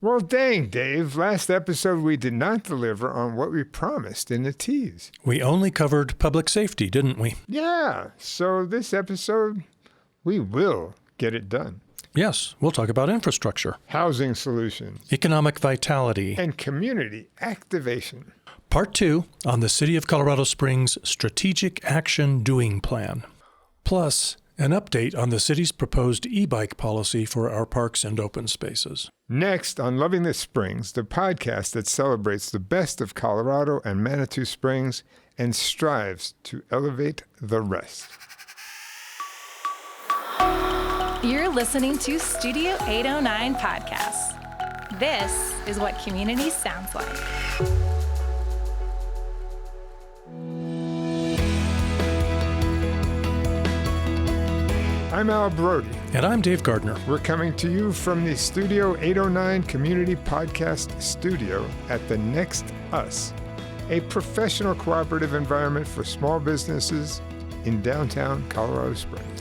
Well, dang, Dave. Last episode, we did not deliver on what we promised in the tease. We only covered public safety, didn't we? Yeah, so this episode, we will get it done. Yes, we'll talk about infrastructure, Housing solutions, economic vitality, and community activation. Part 2 on the City of Colorado Springs Strategic Action Doing Plan. Plus, an update on the city's proposed e-bike policy for our parks and open spaces. Next on Loving the Springs, the podcast that celebrates the best of Colorado and Manitou Springs and strives to elevate the rest. You're listening to Studio 809 Podcast. This is what community sounds like. I'm Al Brody. And I'm Dave Gardner. We're coming to you from the Studio 809 Community Podcast Studio at the Next Us, a professional cooperative environment for small businesses in downtown Colorado Springs.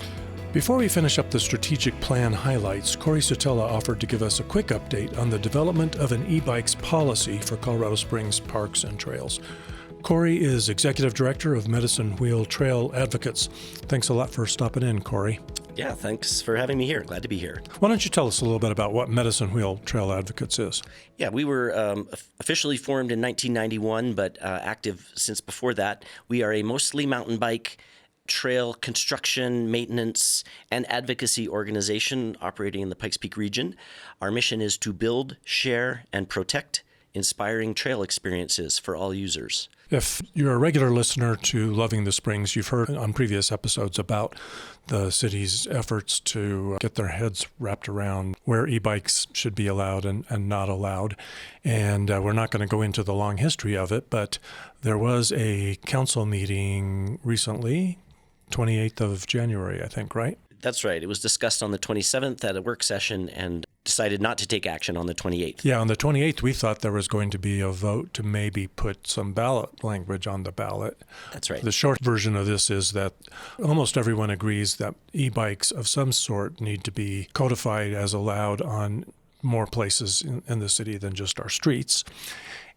Before we finish up the strategic plan highlights, Cory Sutela offered to give us a quick update on the development of an e-bikes policy for Colorado Springs parks and trails. Cory is Executive Director of Medicine Wheel Trail Advocates. Thanks a lot for stopping in, Cory. Yeah, thanks for having me here. Glad to be here. Why don't you tell us a little bit about what Medicine Wheel Trail Advocates is? Yeah, we were officially formed in 1991, but active since before that. We are a mostly mountain bike, trail construction, maintenance, and advocacy organization operating in the Pikes Peak region. Our mission is to build, share, and protect inspiring trail experiences for all users. If you're a regular listener to Loving the Springs, you've heard on previous episodes about the city's efforts to get their heads wrapped around where e-bikes should be allowed and not allowed. And we're not going to go into the long history of it, but there was a council meeting recently, 28th of January, I think, right? That's right. It was discussed on the 27th at a work session and decided not to take action on the 28th. Yeah, on the 28th, we thought there was going to be a vote to maybe put some ballot language on the ballot. That's right. The short version of this is that almost everyone agrees that e-bikes of some sort need to be codified as allowed on more places in the city than just our streets.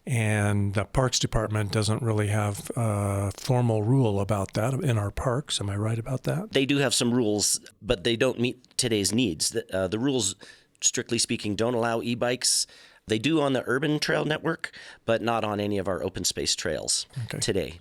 And the Parks Department doesn't really have a formal rule about that in our parks. Am I right about that? They do have some rules, but they don't meet today's needs. The rules, strictly speaking, don't allow e-bikes. They do on the urban trail network, but not on any of our open space trails today.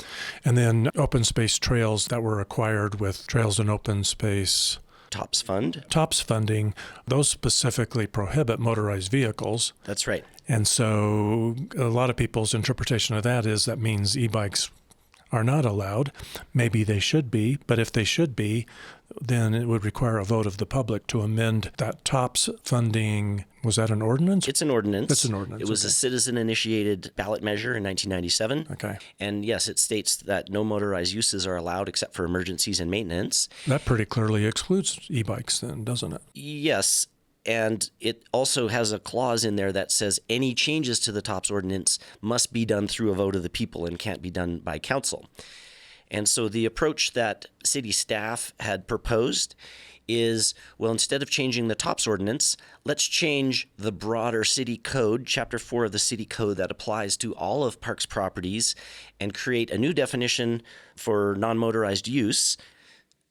And then open space trails that were acquired with Trails and Open Space TOPS funding, those specifically prohibit motorized vehicles. That's right. And so a lot of people's interpretation of that is that means e-bikes are not allowed. Maybe they should be, but if they should be, then it would require a vote of the public to amend that TOPS funding. Was that an ordinance? It's an ordinance. It's an ordinance. It was a citizen-initiated ballot measure in 1997. Okay. And yes, it states that no motorized uses are allowed except for emergencies and maintenance. That pretty clearly excludes e-bikes then, doesn't it? Yes. And it also has a clause in there that says any changes to the TOPS ordinance must be done through a vote of the people and can't be done by council. And so the approach that city staff had proposed is, well, instead of changing the TOPS ordinance, let's change the broader city code, Chapter 4 of the city code that applies to all of parks properties, and create a new definition for non-motorized use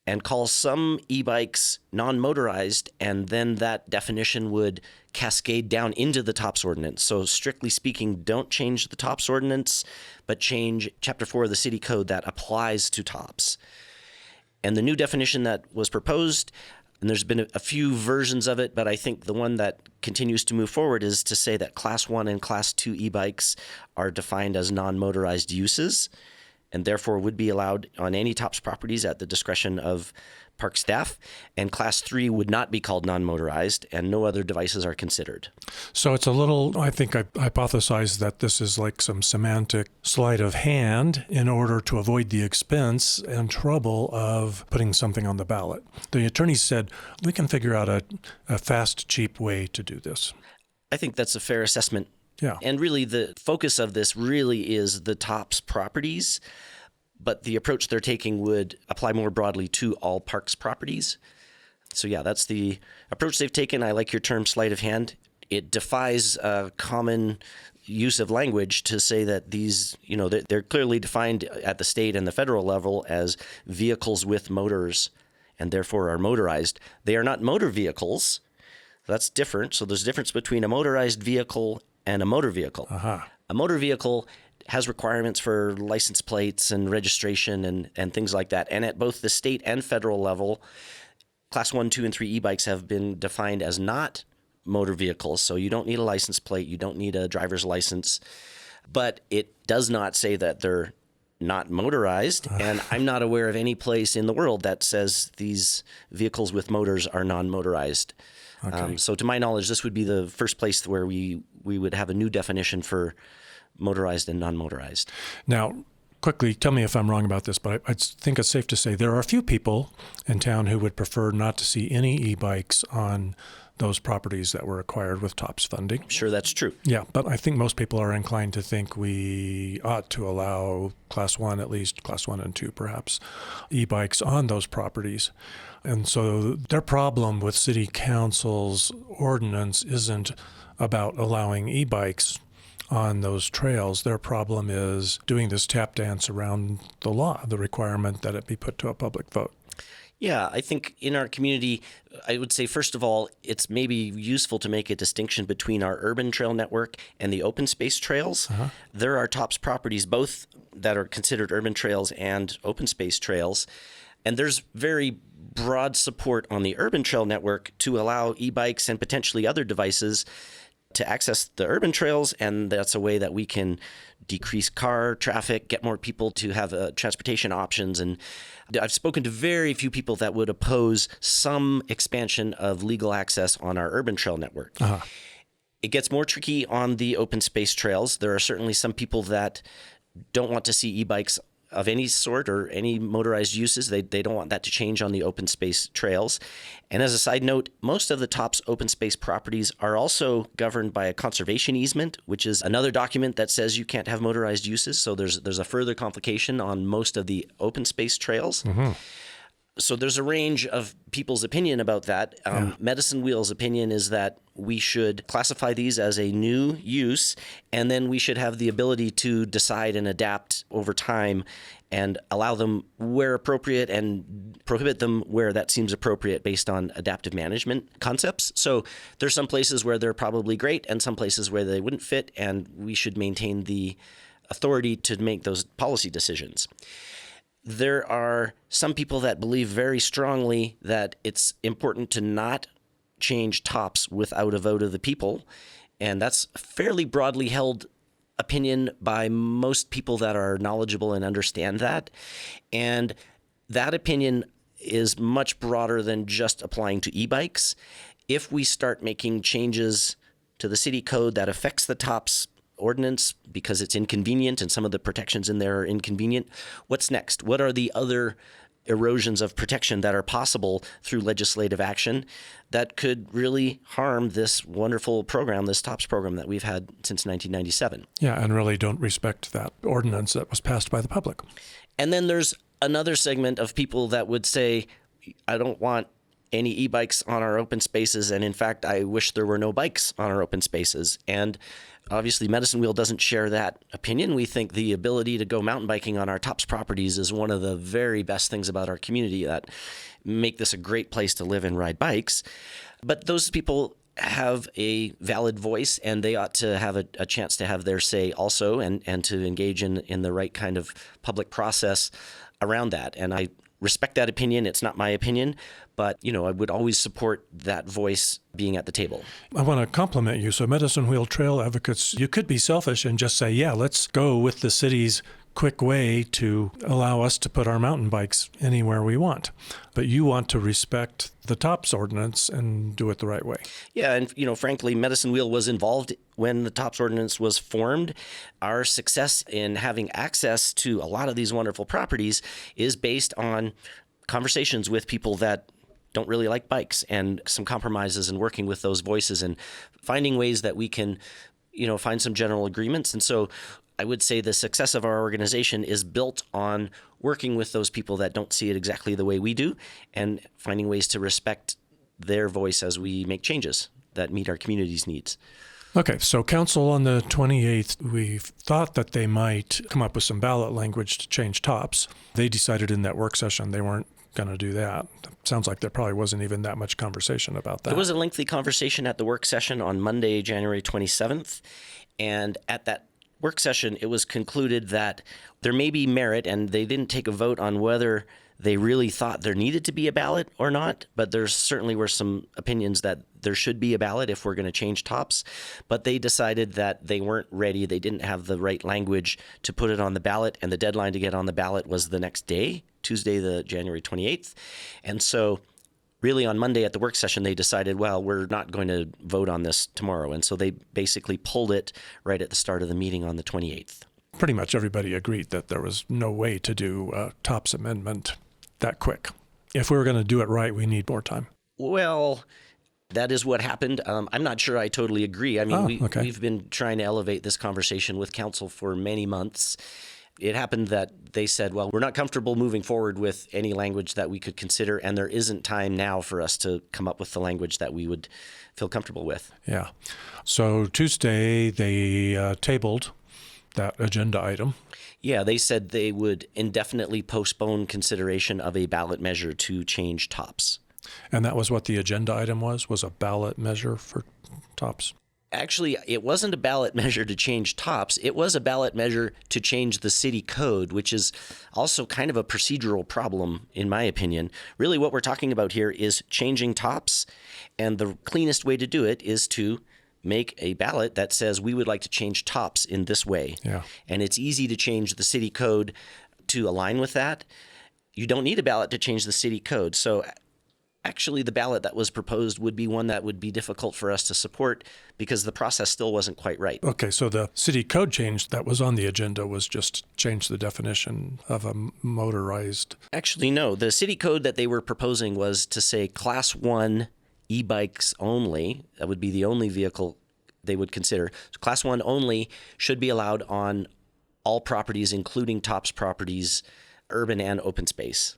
and call some e-bikes non-motorized, and then that definition would cascade down into the TOPS ordinance. So strictly speaking, don't change the TOPS ordinance, but change Chapter 4 of the city code that applies to TOPS. And the new definition that was proposed, and there's been a few versions of it, but I think the one that continues to move forward is to say that Class 1 and Class 2 e-bikes are defined as non-motorized uses, and therefore would be allowed on any TOPS properties at the discretion of park staff, and Class 3 would not be called non-motorized, and no other devices are considered. So it's a little, I think I hypothesized that this is like some semantic sleight of hand in order to avoid the expense and trouble of putting something on the ballot. The attorneys said, we can figure out a fast, cheap way to do this. I think that's a fair assessment. Yeah. And really the focus of this really is the TOPS properties, but the approach they're taking would apply more broadly to all parks properties. So yeah, that's the approach they've taken. I like your term sleight of hand. it defies common use of language to say that these, they're clearly defined at the state and the federal level as vehicles with motors and therefore are motorized. They are not motor vehicles. That's different. So there's a difference between a motorized vehicle and a motor vehicle. A motor vehicle has requirements for license plates and registration and things like that. And at both the state and federal level, Class 1, 2, and 3 e-bikes have been defined as not motor vehicles. So you don't need a license plate. You don't need a driver's license. But it does not say that they're not motorized. And I'm not aware of any place in the world that says these vehicles with motors are non-motorized. Okay. So to my knowledge, this would be the first place where we would have a new definition for motorized and non-motorized. Now, quickly, tell me if I'm wrong about this, but I think it's safe to say there are a few people in town who would prefer not to see any e-bikes on those properties that were acquired with TOPS funding. Sure, that's true. Yeah, but I think most people are inclined to think we ought to allow Class 1, at least Class 1 and 2 perhaps, e-bikes on those properties. And so their problem with City Council's ordinance isn't about allowing e-bikes on those trails. Their problem is doing this tap dance around the law, the requirement that it be put to a public vote. Yeah, I think in our community, I would say, first of all, it's maybe useful to make a distinction between our urban trail network and the open space trails. There are TOPS properties, both that are considered urban trails and open space trails. And there's very broad support on the urban trail network to allow e-bikes and potentially other devices to access the urban trails, and that's a way that we can decrease car traffic, get more people to have transportation options. And I've spoken to very few people that would oppose some expansion of legal access on our urban trail network. It gets more tricky on the open space trails. There are certainly some people that don't want to see e-bikes of any sort or any motorized uses. They don't want that to change on the open space trails. And as a side note, most of the TOPS open space properties are also governed by a conservation easement, which is another document that says you can't have motorized uses. So there's a further complication on most of the open space trails. So there's a range of people's opinion about that. Medicine Wheel's opinion is that we should classify these as a new use, and then we should have the ability to decide and adapt over time and allow them where appropriate and prohibit them where that seems appropriate based on adaptive management concepts. So there's some places where they're probably great and some places where they wouldn't fit, and we should maintain the authority to make those policy decisions. There are some people that believe very strongly that it's important to not change TOPS without a vote of the people. And that's a fairly broadly held opinion by most people that are knowledgeable and understand that. And that opinion is much broader than just applying to e-bikes. If we start making changes to the city code that affects the TOPS ordinance because it's inconvenient and some of the protections in there are inconvenient, what's next? What are the other erosions of protection that are possible through legislative action that could really harm this wonderful program, this TOPS program that we've had since 1997? Yeah, and really don't respect that ordinance that was passed by the public. And then there's another segment of people that would say, I don't want any e-bikes on our open spaces, and in fact, I wish there were no bikes on our open spaces. And obviously, Medicine Wheel doesn't share that opinion. We think the ability to go mountain biking on our TOPS properties is one of the very best things about our community that make this a great place to live and ride bikes. But those people have a valid voice, and they ought to have a chance to have their say also and to engage in the right kind of public process around that. And I respect that opinion. It's not my opinion, but, I would always support that voice being at the table. I want to compliment you. So Medicine Wheel Trail advocates, you could be selfish and just say, yeah, let's go with the city's quick way to allow us to put our mountain bikes anywhere we want. But you want to respect the TOPS ordinance and do it the right way. Yeah, and frankly, Medicine Wheel was involved when the TOPS ordinance was formed. Our success in having access to a lot of these wonderful properties is based on conversations with people that don't really like bikes and some compromises and working with those voices and finding ways that we can, find some general agreements. And so I would say the success of our organization is built on working with those people that don't see it exactly the way we do and finding ways to respect their voice as we make changes. that meet our community's needs. Okay, so council on the 28th, we thought that they might come up with some ballot language to change tops. They decided in that work session they weren't going to do that. Sounds like there probably wasn't even that much conversation about that. There was a lengthy conversation at the work session on Monday, January 27th, and at that work session, it was concluded that there may be merit, and they didn't take a vote on whether they really thought there needed to be a ballot or not, but there certainly were some opinions that there should be a ballot if we're going to change tops. But they decided that they weren't ready. They didn't have the right language to put it on the ballot, and the deadline to get on the ballot was the next day, Tuesday, the January 28th. And so really on Monday at the work session, they decided, well, we're not going to vote on this tomorrow. And so they basically pulled it right at the start of the meeting on the 28th. Pretty much everybody agreed that there was no way to do a tops amendment that quick. If we were going to do it right, we need more time. Well, that is what happened. I'm not sure I totally agree. I mean, we've been trying to elevate this conversation with council for many months. It happened that they said, well, we're not comfortable moving forward with any language that we could consider, and there isn't time now for us to come up with the language that we would feel comfortable with. Yeah. So Tuesday, they tabled that agenda item. Yeah, they said they would indefinitely postpone consideration of a ballot measure to change tops. And that was what the agenda item was a ballot measure for tops. Actually, it wasn't a ballot measure to change tops. It was a ballot measure to change the city code, which is also kind of a procedural problem, in my opinion. Really, what we're talking about here is changing tops, and the cleanest way to do it is to make a ballot that says we would like to change tops in this way. Yeah. And it's easy to change the city code to align with that. You don't need a ballot to change the city code. So actually, the ballot that was proposed would be one that would be difficult for us to support because the process still wasn't quite right. Okay, so the city code change that was on the agenda was just change the definition of a motorized. Actually, no. The city code that they were proposing was to say Class 1 e-bikes only. That would be the only vehicle they would consider. So Class 1 only should be allowed on all properties, including TOPS properties, urban and open space.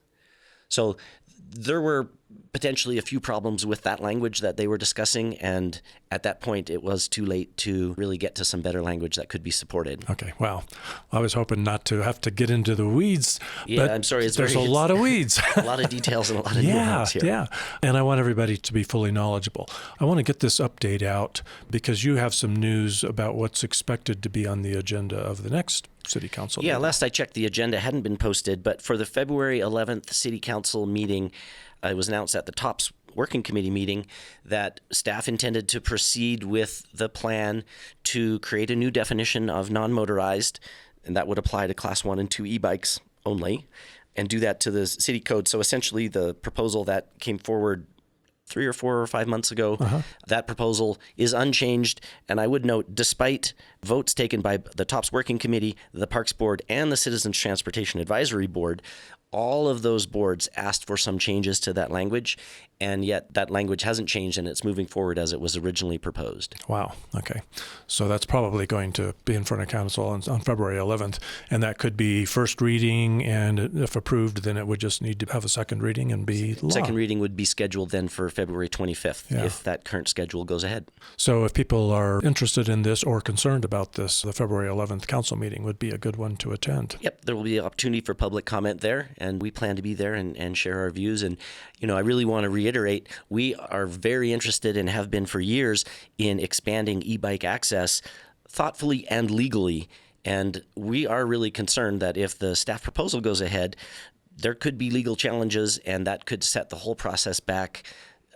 So there were potentially a few problems with that language that they were discussing, and at that point it was too late to really get to some better language that could be supported. Okay, wow. I was hoping not to have to get into the weeds. Yeah, but I'm sorry. There's a lot of weeds. A lot of details and a lot of nuance here. Yeah, and I want everybody to be fully knowledgeable. I want to get this update out because you have some news about what's expected to be on the agenda of the next City Council meeting. Last I checked, the agenda hadn't been posted, but for the February 11th City Council meeting, it was announced at the TOPS Working Committee meeting that staff intended to proceed with the plan to create a new definition of non-motorized, and that would apply to Class 1 and 2 e-bikes only, and do that to the city code. So essentially the proposal that came forward 3 or 4 or 5 months ago, that proposal is unchanged. And I would note, despite votes taken by the TOPS Working Committee, the Parks Board, and the Citizens Transportation Advisory Board, all of those boards asked for some changes to that language, and yet that language hasn't changed, and it's moving forward as it was originally proposed. Wow. Okay. So that's probably going to be in front of council on February 11th, and that could be first reading, and if approved, then it would just need to have a second reading and be law. Second reading would be scheduled then for February 25th, if that current schedule goes ahead. So if people are interested in this or concerned about this, the February 11th council meeting would be a good one to attend. Yep, there will be an opportunity for public comment there, and we plan to be there and share our views. And, I really want to reiterate, we are very interested and have been for years in expanding e-bike access thoughtfully and legally. And we are really concerned that if the staff proposal goes ahead, there could be legal challenges, and that could set the whole process back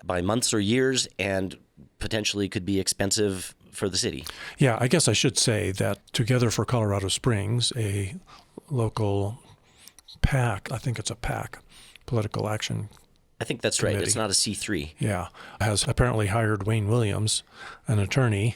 by months or years and potentially could be expensive for the city. Yeah, I guess I should say that Together for Colorado Springs, a local PAC, I think it's a PAC, Political Action I think that's Committee. Right. It's not a C3. Yeah, has apparently hired Wayne Williams, an attorney,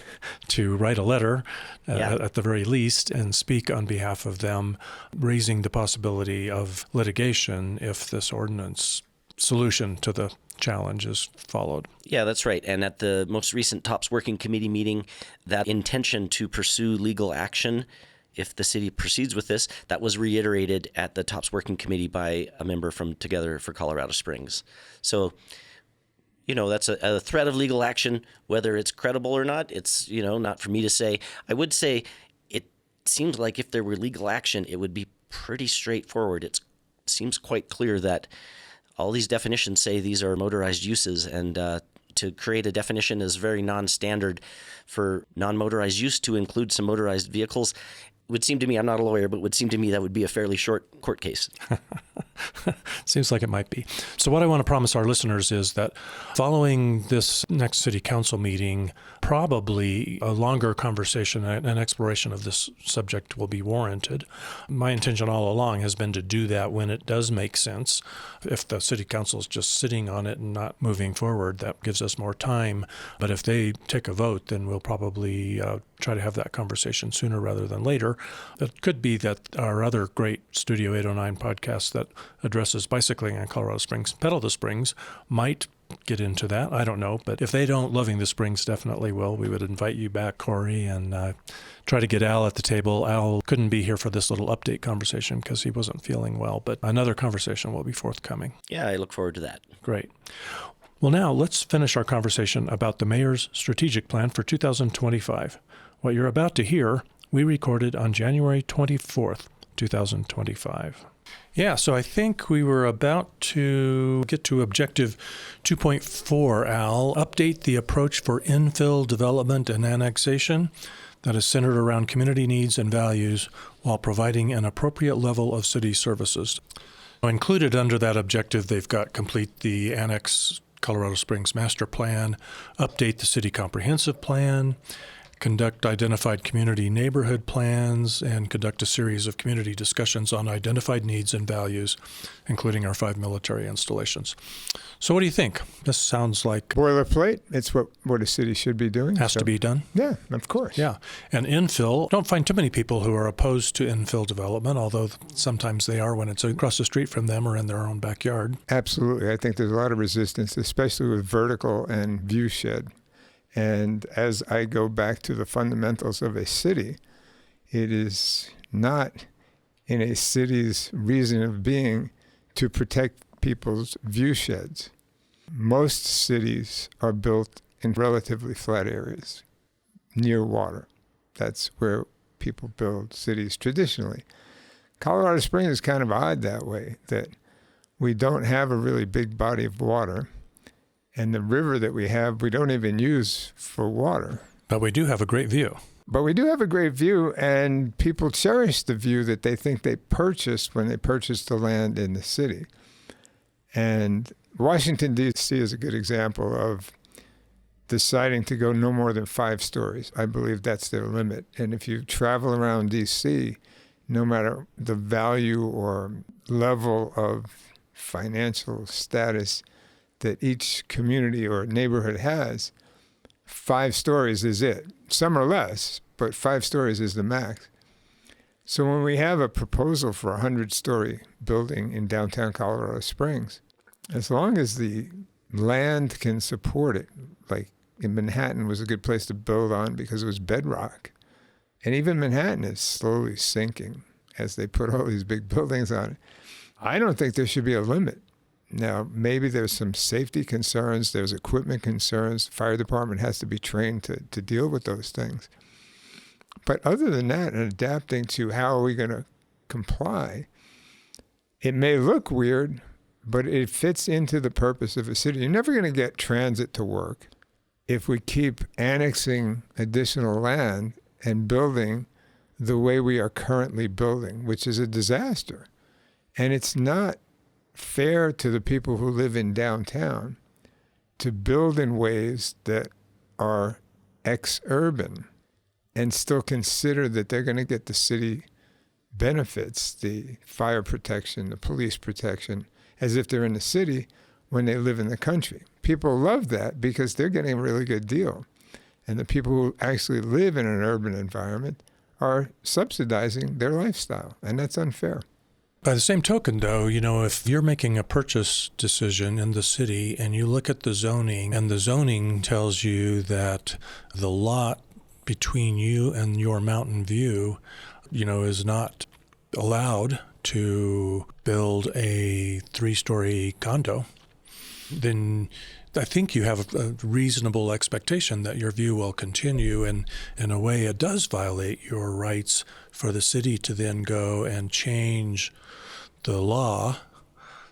to write a letter at the very least and speak on behalf of them, raising the possibility of litigation if this ordinance solution to the challenge is followed. Yeah, that's right. And at the most recent TOPS Working Committee meeting, that intention to pursue legal action if the city proceeds with this, that was reiterated at the TOPS Working Committee by a member from Together for Colorado Springs. So that's a threat of legal action. Whether it's credible or not, it's, not for me to say. I would say it seems like if there were legal action, it would be pretty straightforward. It seems quite clear that all these definitions say these are motorized uses, and to create a definition is very non-standard for non-motorized use to include some motorized vehicles. Would seem to me, I'm not a lawyer, but would seem to me that would be a fairly short court case. Seems like it might be. So what I want to promise our listeners is that following this next city council meeting, probably a longer conversation and exploration of this subject will be warranted. My intention all along has been to do that when it does make sense. If the city council is just sitting on it and not moving forward, that gives us more time. But if they take a vote, then we'll probably try to have that conversation sooner rather than later. It could be that our other great Studio 809 podcast that addresses bicycling in Colorado Springs, Pedal the Springs, might get into that. I don't know. But if they don't, Loving the Springs definitely will. We would invite you back, Cory, and try to get Al at the table. Al couldn't be here for this little update conversation because he wasn't feeling well, but another conversation will be forthcoming. Yeah, I look forward to that. Great. Well, now let's finish our conversation about the mayor's strategic plan for 2025. What you're about to hear, we recorded on January 24th, 2025. Yeah, so I think we were about to get to objective 2.4, Al. Update the approach for infill development and annexation that is centered around community needs and values while providing an appropriate level of city services. Included under that objective, they've got complete the Annex Colorado Springs Master Plan, update the City Comprehensive Plan, conduct identified community neighborhood plans, and conduct a series of community discussions on identified needs and values, including our 5 military installations. So what do you think? This sounds like boilerplate. It's what a city should be doing. Has to be done? Yeah, of course. Yeah. And infill, don't find too many people who are opposed to infill development, although sometimes they are when it's across the street from them or in their own backyard. Absolutely. I think there's a lot of resistance, especially with vertical and view shed. And as I go back to the fundamentals of a city, it is not in a city's reason of being to protect people's view sheds. Most cities are built in relatively flat areas near water. That's where people build cities traditionally. Colorado Springs is kind of odd that way, that we don't have a really big body of water. And the river that we have, we don't even use for water. But we do have a great view. But we do have a great view, and people cherish the view that they think they purchased when they purchased the land in the city. And Washington, D.C. is a good example of deciding to go no more than 5 stories. I believe that's their limit. And if you travel around D.C., no matter the value or level of financial status that each community or neighborhood has, 5 stories is it. Some are less, but 5 stories is the max. So when we have a proposal for a 100-story building in downtown Colorado Springs, as long as the land can support it, like in Manhattan was a good place to build on because it was bedrock. And even Manhattan is slowly sinking as they put all these big buildings on it. I don't think there should be a limit. Now, maybe there's some safety concerns, there's equipment concerns. The fire department has to be trained to deal with those things. But other than that, and adapting to how are we going to comply, it may look weird, but it fits into the purpose of a city. You're never going to get transit to work if we keep annexing additional land and building the way we are currently building, which is a disaster. And it's not fair to the people who live in downtown to build in ways that are ex-urban and still consider that they're going to get the city benefits, the fire protection, the police protection, as if they're in the city when they live in the country. People love that because they're getting a really good deal. And the people who actually live in an urban environment are subsidizing their lifestyle, and that's unfair. By the same token, though, if you're making a purchase decision in the city and you look at the zoning, and the zoning tells you that the lot between you and your mountain view, is not allowed to build a 3-story condo, then I think you have a reasonable expectation that your view will continue, and in a way it does violate your rights for the city to then go and change the law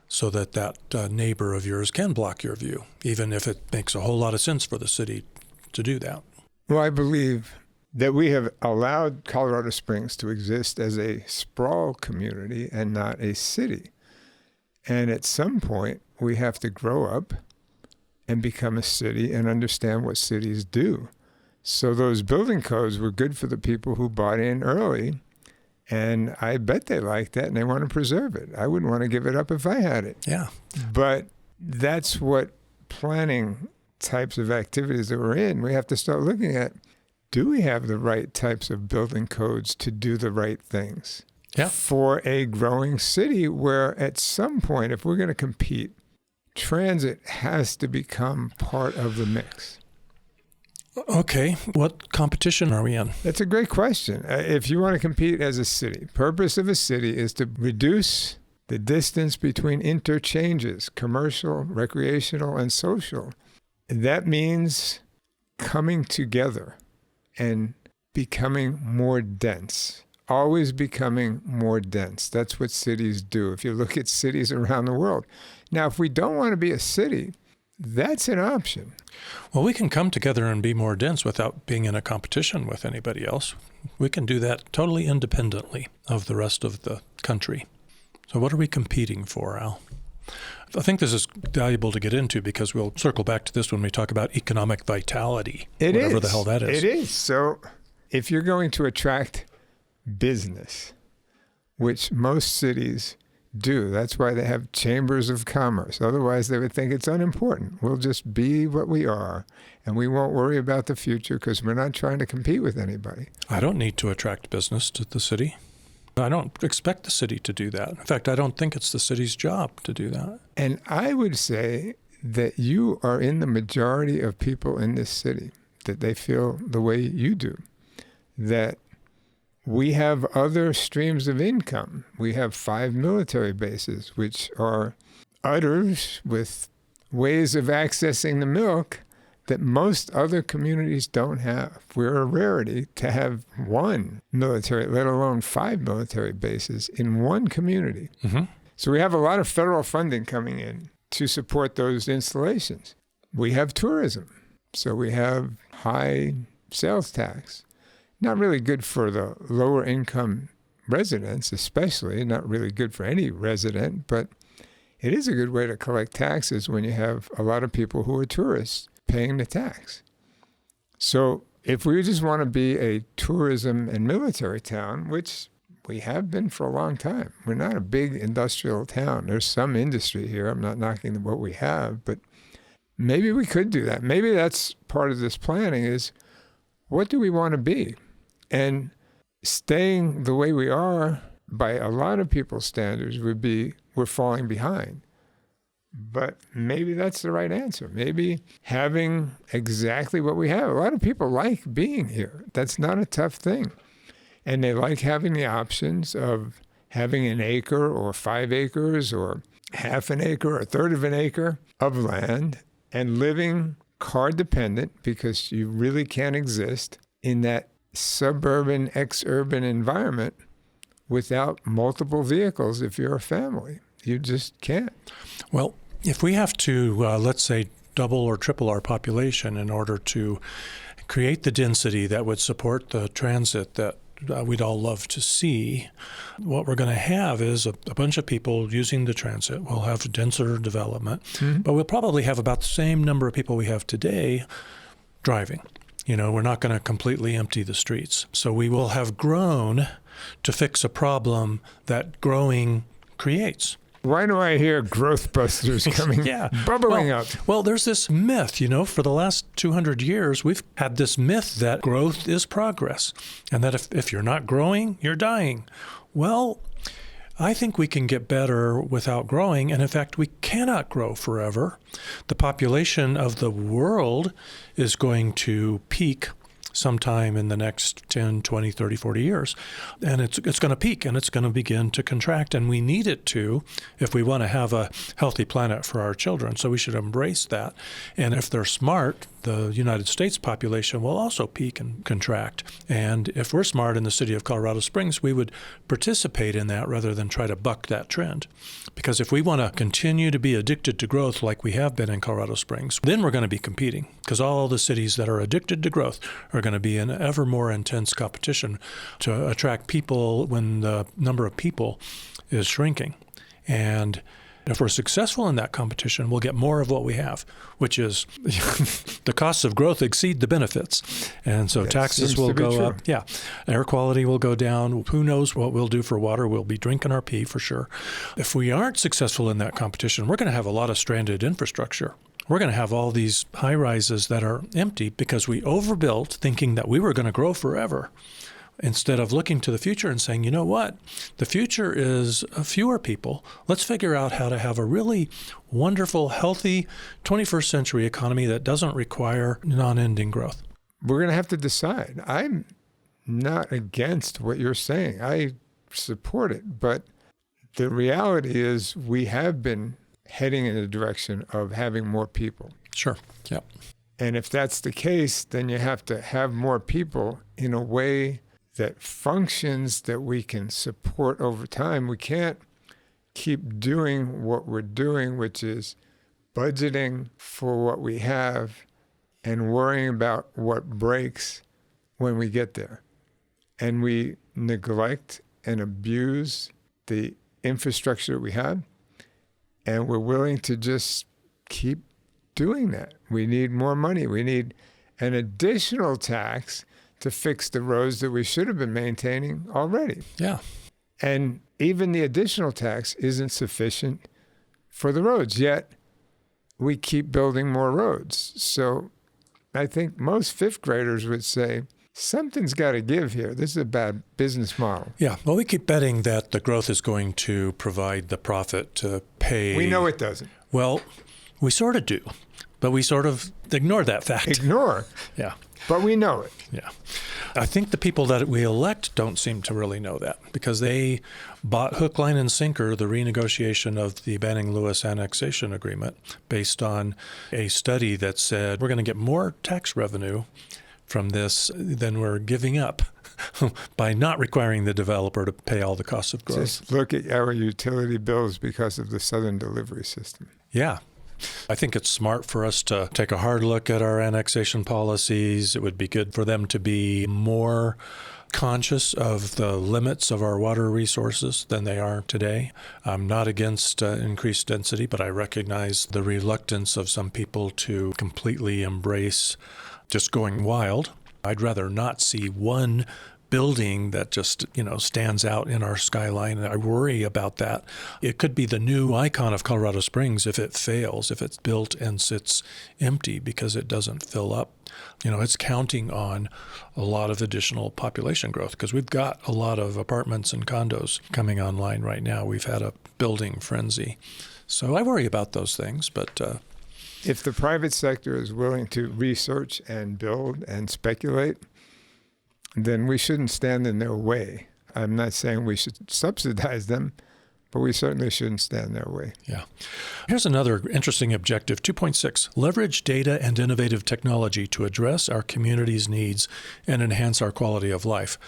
so that neighbor of yours can block your view, even if it makes a whole lot of sense for the city to do that. Well, I believe that we have allowed Colorado Springs to exist as a sprawl community and not a city. And at some point, we have to grow up and become a city and understand what cities do. So those building codes were good for the people who bought in early, and I bet they like that and they want to preserve it. I wouldn't want to give it up if I had it. Yeah. But that's what planning types of activities that we're in, we have to start looking at. Do we have the right types of building codes to do the right things for a growing city where at some point, if we're going to compete, transit has to become part of the mix? Okay, what competition are we in? That's a great question. If you want to compete as a city, purpose of a city is to reduce the distance between interchanges, commercial, recreational, and social. That means coming together and becoming more dense, always becoming more dense. That's what cities do. If you look at cities around the world. Now, if we don't want to be a city, that's an option. Well, we can come together and be more dense without being in a competition with anybody else. We can do that totally independently of the rest of the country. So what are we competing for, Al? I think this is valuable to get into because we'll circle back to this when we talk about economic vitality, whatever the hell that is. It is. So if you're going to attract business, which most cities do, that's why they have chambers of commerce. Otherwise, they would think it's unimportant. We'll just be what we are, and we won't worry about the future because we're not trying to compete with anybody. I don't need to attract business to the city. I don't expect the city to do that. In fact, I don't think it's the city's job to do that. And I would say that you are in the majority of people in this city, that they feel the way you do, that we have other streams of income. We have 5 military bases, which are udders with ways of accessing the milk that most other communities don't have. We're a rarity to have one military, let alone 5 military bases in one community. Mm-hmm. So we have a lot of federal funding coming in to support those installations. We have tourism. So we have high sales tax. Not really good for the lower income residents, especially, not really good for any resident, but it is a good way to collect taxes when you have a lot of people who are tourists paying the tax. So if we just want to be a tourism and military town, which we have been for a long time, we're not a big industrial town. There's some industry here. I'm not knocking what we have, but maybe we could do that. Maybe that's part of this planning is, what do we want to be? And staying the way we are, by a lot of people's standards, would be we're falling behind. But maybe that's the right answer. Maybe having exactly what we have. A lot of people like being here. That's not a tough thing. And they like having the options of having an acre or 5 acres or half an acre or a third of an acre of land and living car dependent, because you really can't exist in that suburban, ex-urban environment without multiple vehicles if you're a family. You just can't. Well, if we have to, let's say, double or triple our population in order to create the density that would support the transit that we'd all love to see, what we're going to have is a bunch of people using the transit. We'll have denser development, but we'll probably have about the same number of people we have today driving. You know, we're not going to completely empty the streets. So we will have grown to fix a problem that growing creates. Why do I hear growth busters coming, bubbling up? Well, there's this myth, you know, for the last 200 years, we've had this myth that growth is progress and that if you're not growing, you're dying. Well, I think we can get better without growing. And in fact, we cannot grow forever. The population of the world is going to peak sometime in the next 10, 20, 30, 40 years. And it's going to peak and it's going to begin to contract. And we need it to if we want to have a healthy planet for our children. So we should embrace that. And if they're smart, the United States population will also peak and contract. And if we're smart in the city of Colorado Springs, we would participate in that rather than try to buck that trend. Because if we want to continue to be addicted to growth like we have been in Colorado Springs, then we're going to be competing. Because all the cities that are addicted to growth are going to be in ever more intense competition to attract people when the number of people is shrinking. And if we're successful in that competition, we'll get more of what we have, which is the costs of growth exceed the benefits. And so taxes will go up. Yeah. Air quality will go down. Who knows what we'll do for water? We'll be drinking our pee for sure. If we aren't successful in that competition, we're going to have a lot of stranded infrastructure. We're going to have all these high rises that are empty because we overbuilt thinking that we were going to grow forever, instead of looking to the future and saying, you know what, the future is fewer people. Let's figure out how to have a really wonderful, healthy 21st century economy that doesn't require non-ending growth. We're going to have to decide. I'm not against what you're saying. I support it. But the reality is we have been heading in the direction of having more people. Sure. Yeah. And if that's the case, then you have to have more people in a way that functions that we can support over time. We can't keep doing what we're doing, which is budgeting for what we have and worrying about what breaks when we get there. And we neglect and abuse the infrastructure that we have, and we're willing to just keep doing that. We need more money. We need an additional tax to fix the roads that we should have been maintaining already. Yeah. And even the additional tax isn't sufficient for the roads, yet we keep building more roads. So I think most fifth graders would say, something's got to give here. This is a bad business model. Yeah. Well, we keep betting that the growth is going to provide the profit to pay. We know it doesn't. Well, we sort of do, but we sort of ignore that fact. Ignore. Yeah. But we know it. Yeah. I think the people that we elect don't seem to really know that because they bought hook, line, and sinker the renegotiation of the Banning-Lewis annexation agreement based on a study that said we're going to get more tax revenue from this than we're giving up by not requiring the developer to pay all the costs of growth. Just look at our utility bills because of the Southern delivery system. Yeah. I think it's smart for us to take a hard look at our annexation policies. It would be good for them to be more conscious of the limits of our water resources than they are today. I'm not against increased density, but I recognize the reluctance of some people to completely embrace just going wild. I'd rather not see one building that just, stands out in our skyline. And I worry about that. It could be the new icon of Colorado Springs if it fails, if it's built and sits empty because it doesn't fill up. It's counting on a lot of additional population growth because we've got a lot of apartments and condos coming online right now. We've had a building frenzy. So I worry about those things, but if the private sector is willing to research and build and speculate, then we shouldn't stand in their way. I'm not saying we should subsidize them, but we certainly shouldn't stand in their way. Yeah. Here's another interesting objective, 2.6. Leverage data and innovative technology to address our community's needs and enhance our quality of life.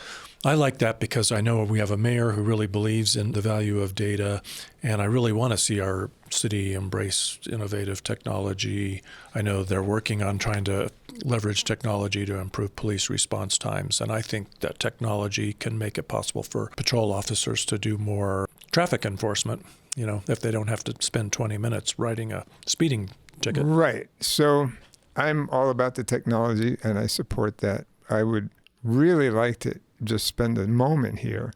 I like that because I know we have a mayor who really believes in the value of data, and I really want to see our city embrace innovative technology. I know they're working on trying to leverage technology to improve police response times, and I think that technology can make it possible for patrol officers to do more traffic enforcement, if they don't have to spend 20 minutes writing a speeding ticket. Right. So I'm all about the technology, and I support that. I would really like to just spend a moment here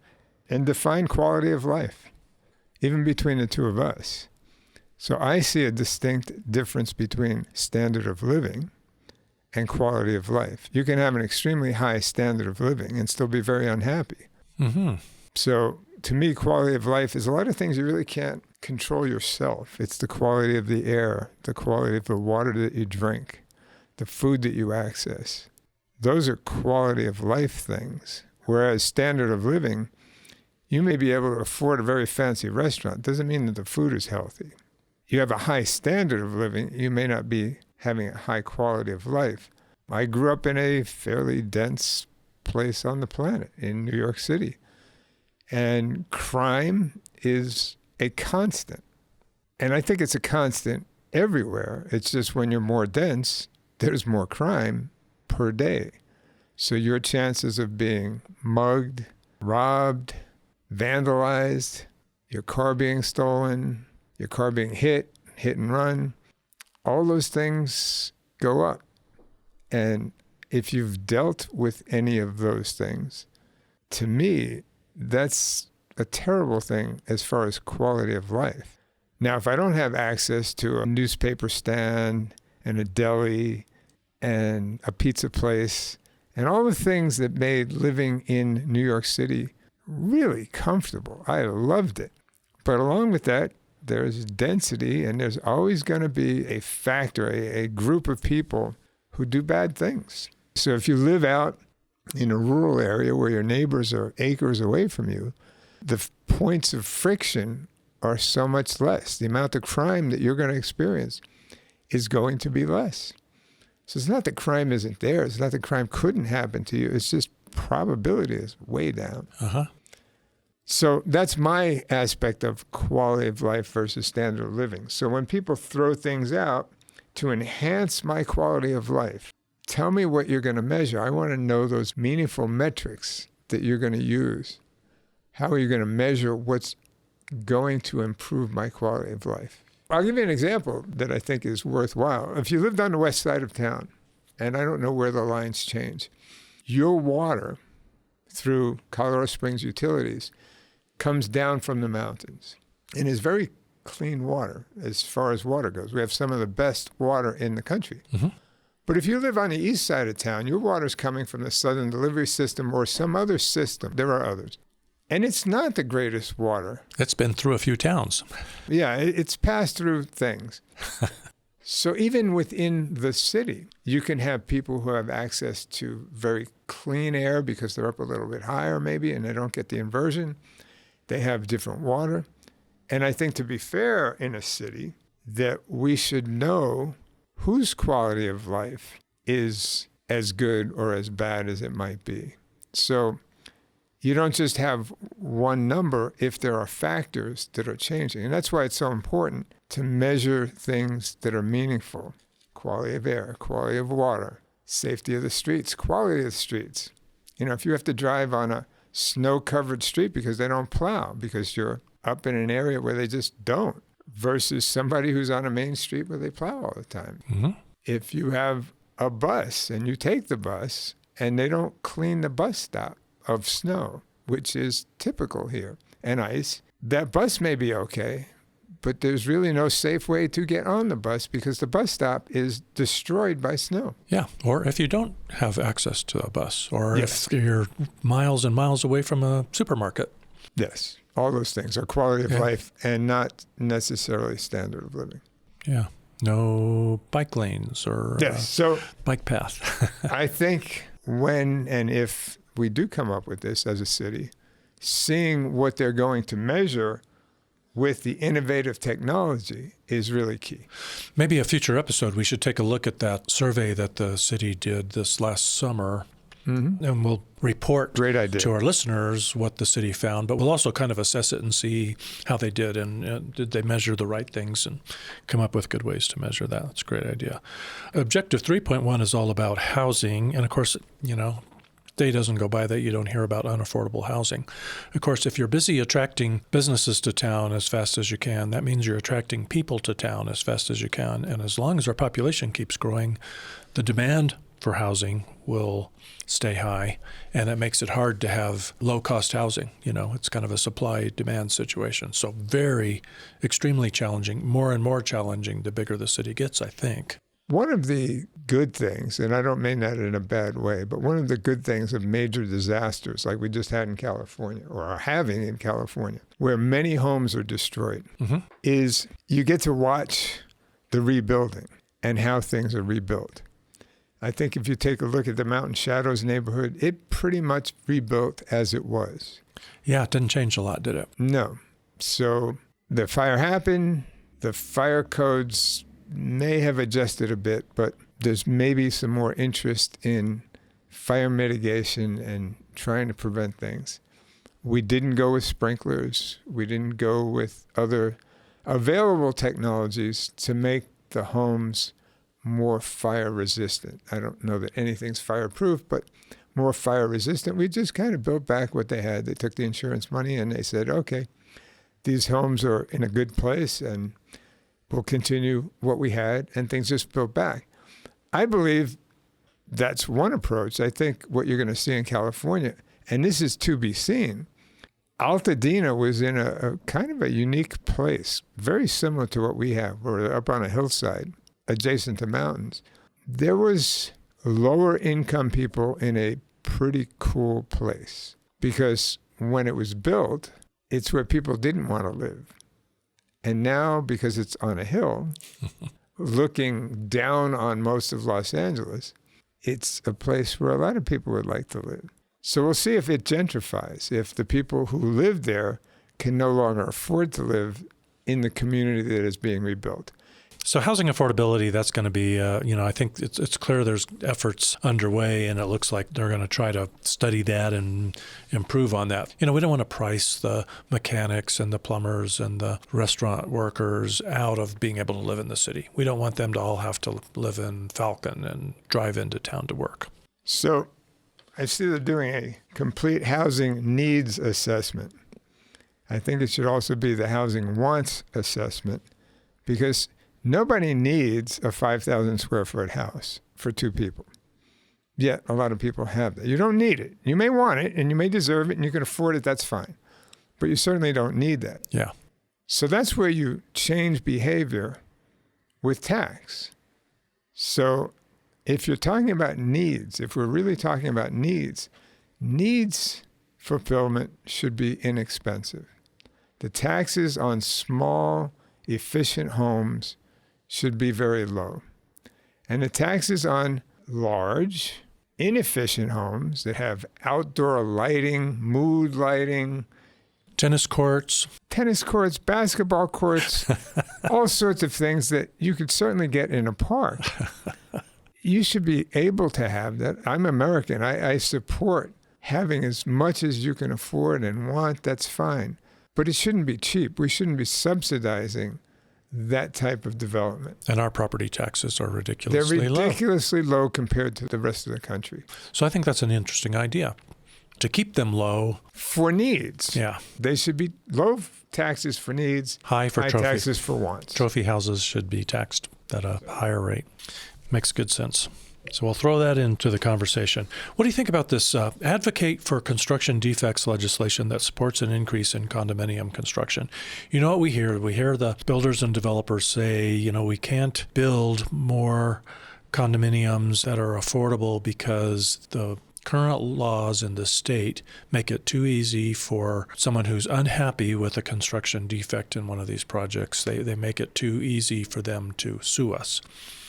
and define quality of life, even between the two of us. So I see a distinct difference between standard of living and quality of life. You can have an extremely high standard of living and still be very unhappy. Mm-hmm. So to me, quality of life is a lot of things you really can't control yourself. It's the quality of the air, the quality of the water that you drink, the food that you access, Those are quality of life things. Whereas standard of living, you may be able to afford a very fancy restaurant. Doesn't mean that the food is healthy. You have a high standard of living, you may not be having a high quality of life. I grew up in a fairly dense place on the planet in New York City. And crime is a constant. And I think it's a constant everywhere. It's just when you're more dense, there's more crime per day. So your chances of being mugged, robbed, vandalized, your car being stolen, your car being hit and run, all those things go up. And if you've dealt with any of those things, to me, that's a terrible thing as far as quality of life. Now, if I don't have access to a newspaper stand and a deli and a pizza place and all the things that made living in New York City really comfortable, I loved it. But along with that, there's density, and there's always going to be a factor, a group of people who do bad things. So if you live out in a rural area where your neighbors are acres away from you, the points of friction are so much less. The amount of crime that you're going to experience is going to be less. So it's not that crime isn't there. It's not that crime couldn't happen to you. It's just probability is way down. So that's my aspect of quality of life versus standard of living. So when people throw things out to enhance my quality of life, tell me what you're going to measure. I want to know those meaningful metrics that you're going to use. How are you going to measure what's going to improve my quality of life? I'll give you an example that I think is worthwhile. If you lived on the west side of town, and I don't know where the lines change, your water through Colorado Springs Utilities comes down from the mountains and is very clean water as far as water goes. We have some of the best water in the country. But if you live on the east side of town, your water's coming from the Southern Delivery System or some other system. There are others. And it's not the greatest water. It's been through a few towns. Yeah, it's passed through things. So even within the city, you can have people who have access to very clean air because they're up a little bit higher maybe and they don't get the inversion. They have different water. And I think to be fair in a city, that we should know whose quality of life is as good or as bad as it might be. So you don't just have one number if there are factors that are changing. And that's why it's so important to measure things that are meaningful. Quality of air, quality of water, safety of the streets, quality of the streets. You know, if you have to drive on a snow-covered street because they don't plow, because you're up in an area where they just don't, versus somebody who's on a main street where they plow all the time. If you have a bus and you take the bus and they don't clean the bus stop of snow, which is typical here, and ice, that bus may be okay, but there's really no safe way to get on the bus because the bus stop is destroyed by snow. Yeah, or if you don't have access to a bus, or if you're miles and miles away from a supermarket. Yes, all those things are quality of life and not necessarily standard of living. Yeah, no bike lanes or so bike path. I think when and if we do come up with this as a city, seeing what they're going to measure with the innovative technology is really key. Maybe a future episode, we should take a look at that survey that the city did this last summer, and we'll report to our listeners what the city found, but we'll also kind of assess it and see how they did, and did they measure the right things and come up with good ways to measure that. That's a great idea. Objective 3.1 is all about housing, and of course, you know, day doesn't go by that you don't hear about unaffordable housing. Of course, if you're busy attracting businesses to town as fast as you can, that means you're attracting people to town as fast as you can. And as long as our population keeps growing, the demand for housing will stay high, and it makes it hard to have low-cost housing. You know, it's kind of a supply-demand situation. So very, extremely challenging, more and more challenging the bigger the city gets, I think. One of the good things, and I don't mean that in a bad way, but one of the good things of major disasters like we just had in California, or are having in California, where many homes are destroyed, is you get to watch the rebuilding and how things are rebuilt. I think if you take a look at the Mountain Shadows neighborhood, it pretty much rebuilt as it was. Yeah, it didn't change a lot, did it? No. So the fire happened. The fire codes may have adjusted a bit, but there's maybe some more interest in fire mitigation and trying to prevent things. We didn't go with sprinklers. We didn't go with other available technologies to make the homes more fire resistant. I don't know that anything's fireproof, but more fire resistant. We just kind of built back what they had. They took the insurance money and they said, okay, these homes are in a good place and we'll continue what we had, and things just built back. I believe that's one approach. I think what you're going to see in California, and this is to be seen, Altadena was in a kind of a unique place, very similar to what we have. We're up on a hillside adjacent to mountains. There was lower income people in a pretty cool place because when it was built, it's where people didn't want to live. And now, because it's on a hill, looking down on most of Los Angeles, it's a place where a lot of people would like to live. So we'll see if it gentrifies, if the people who live there can no longer afford to live in the community that is being rebuilt. So housing affordability, that's going to be, I think it's clear there's efforts underway, and it looks like they're going to try to study that and improve on that. We don't want to price the mechanics and the plumbers and the restaurant workers out of being able to live in the city. We don't want them to all have to live in Falcon and drive into town to work. So I see they're doing a complete housing needs assessment. I think it should also be the housing wants assessment, because nobody needs a 5,000 square foot house for two people. Yet a lot of people have that. You don't need it. You may want it and you may deserve it and you can afford it. That's fine. But you certainly don't need that. Yeah. So that's where you change behavior with tax. So if you're talking about needs, if we're really talking about needs fulfillment should be inexpensive. The taxes on small, efficient homes should be very low. And the taxes on large, inefficient homes that have outdoor lighting, mood lighting, tennis courts, basketball courts, all sorts of things that you could certainly get in a park. You should be able to have that. I'm American. I support having as much as you can afford and want. That's fine. But it shouldn't be cheap. We shouldn't be subsidizing that type of development. And our property taxes are ridiculously low. They're ridiculously low compared to the rest of the country. So I think that's an interesting idea, to keep them low. For needs. Yeah. They should be low taxes for needs, high taxes for wants. Trophy houses should be taxed at a higher rate. Makes good sense. So we'll throw that into the conversation. What do you think about this advocate for construction defects legislation that supports an increase in condominium construction? You know what we hear? We hear the builders and developers say, we can't build more condominiums that are affordable because the current laws in the state make it too easy for someone who's unhappy with a construction defect in one of these projects. They make it too easy for them to sue us.